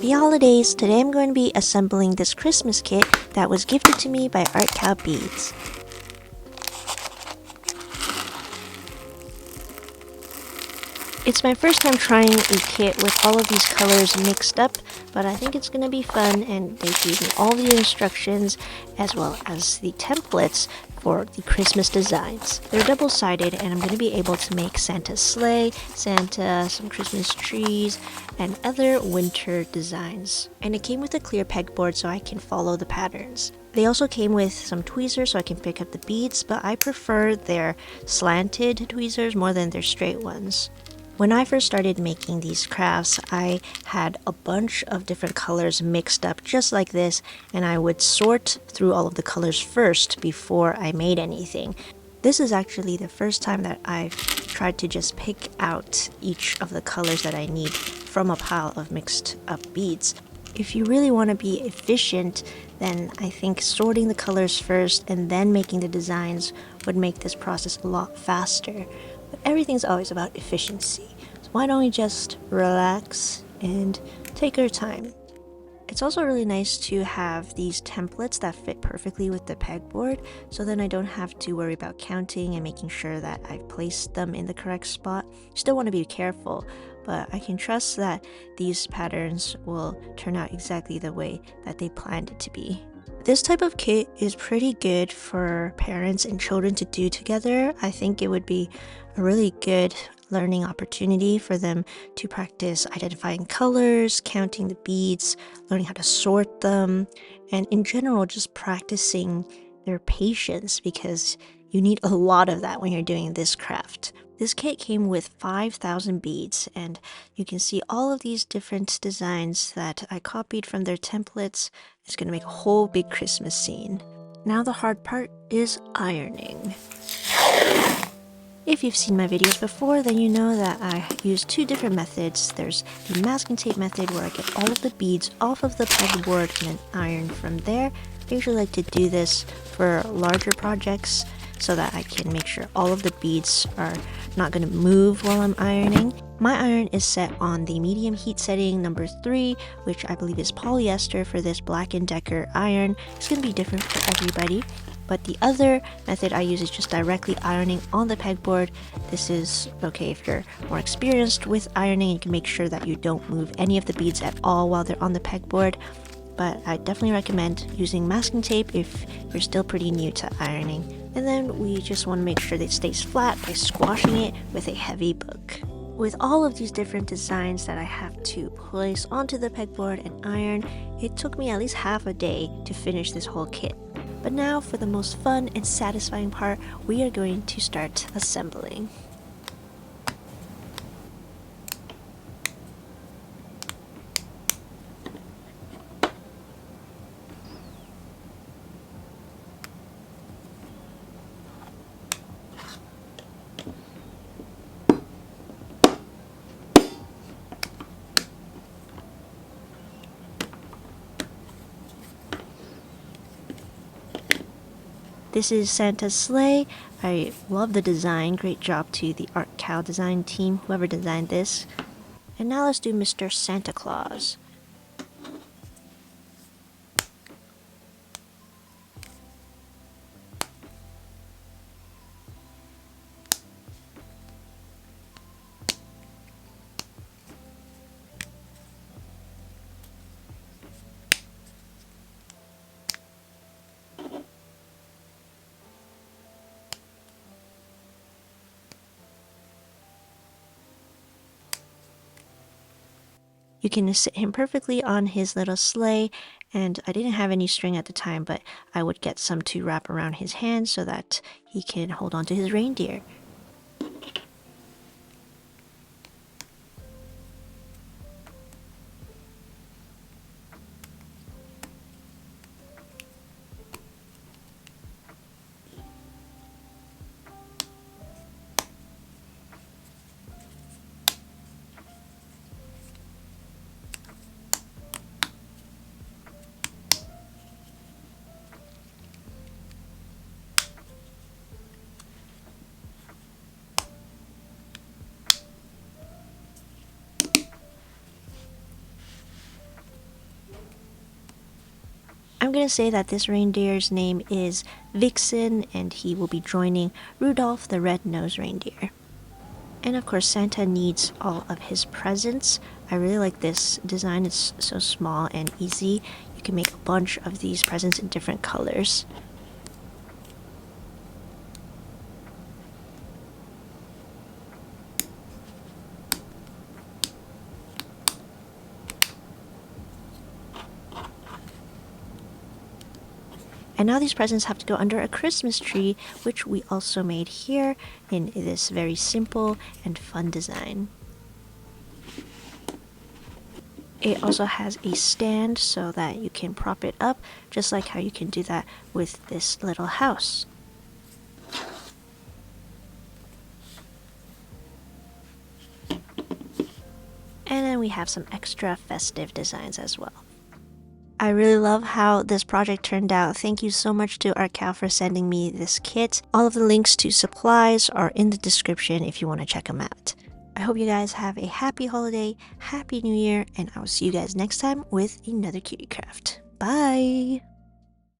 Happy holidays! Today I'm going to be assembling this Christmas kit that was gifted to me by Artkal Beads. It's my first time trying a kit with all of these colors mixed up, but I think it's going to be fun, and they gave me all the instructions as well as the templates for the Christmas designs. They're double-sided, and I'm going to be able to make Santa's sleigh, Santa, some Christmas trees, and other winter designs. And it came with a clear pegboard so I can follow the patterns. They also came with some tweezers so I can pick up the beads, but I prefer their slanted tweezers more than their straight ones. When I first started making these crafts, I had a bunch of different colors mixed up just like this, and I would sort through all of the colors first before I made anything. This is actually the first time that I've tried to just pick out each of the colors that I need from a pile of mixed up beads. If you really want to be efficient, then I think sorting the colors first and then making the designs would make this process a lot faster. But everything's always about efficiency, so why don't we just relax and take our time. It's also really nice to have these templates that fit perfectly with the pegboard, so then I don't have to worry about counting and making sure that I've placed them in the correct spot. You still want to be careful, but I can trust that these patterns will turn out exactly the way that they planned it to be. This type of kit is pretty good for parents and children to do together. I think it would be a really good learning opportunity for them to practice identifying colors, counting the beads, learning how to sort them, and in general just practicing their patience, because you need a lot of that when you're doing this craft. This kit came with 5,000 beads, and you can see all of these different designs that I copied from their templates. It's going to make a whole big Christmas scene. Now the hard part is ironing. If you've seen my videos before, then you know that I use two different methods. There's the masking tape method, where I get all of the beads off of the pegboard and then iron from there. I usually like to do this for larger projects so that I can make sure all of the beads are not going to move while I'm ironing. My iron is set on the medium heat setting number 3, which I believe is polyester for this Black & Decker iron. It's going to be different for everybody. But the other method I use is just directly ironing on the pegboard. This is okay if you're more experienced with ironing. You can make sure that you don't move any of the beads at all while they're on the pegboard. But I definitely recommend using masking tape if you're still pretty new to ironing. And then we just want to make sure that it stays flat by squashing it with a heavy book. With all of these different designs that I have to place onto the pegboard and iron, it took me at least half a day to finish this whole kit. But now for the most fun and satisfying part, we are going to start assembling. This is Santa's sleigh. I love the design. Great job to the Artkal design team, whoever designed this. And now let's do Mr. Santa Claus. You can sit him perfectly on his little sleigh, and I didn't have any string at the time, but I would get some to wrap around his hand so that he can hold on to his reindeer. I'm gonna say that this reindeer's name is Vixen, and he will be joining Rudolph the Red-Nosed Reindeer. And of course, Santa needs all of his presents. I really like this design. It's so small and easy. You can make a bunch of these presents in different colors. And now these presents have to go under a Christmas tree, which we also made here in this very simple and fun design. It also has a stand so that you can prop it up, just like how you can do that with this little house. And then we have some extra festive designs as well. I really love how this project turned out. Thank you so much to Artkal for sending me this kit. All of the links to supplies are in the description if you want to check them out. I hope you guys have a happy holiday, happy new year, and I will see you guys next time with another cutie craft. Bye!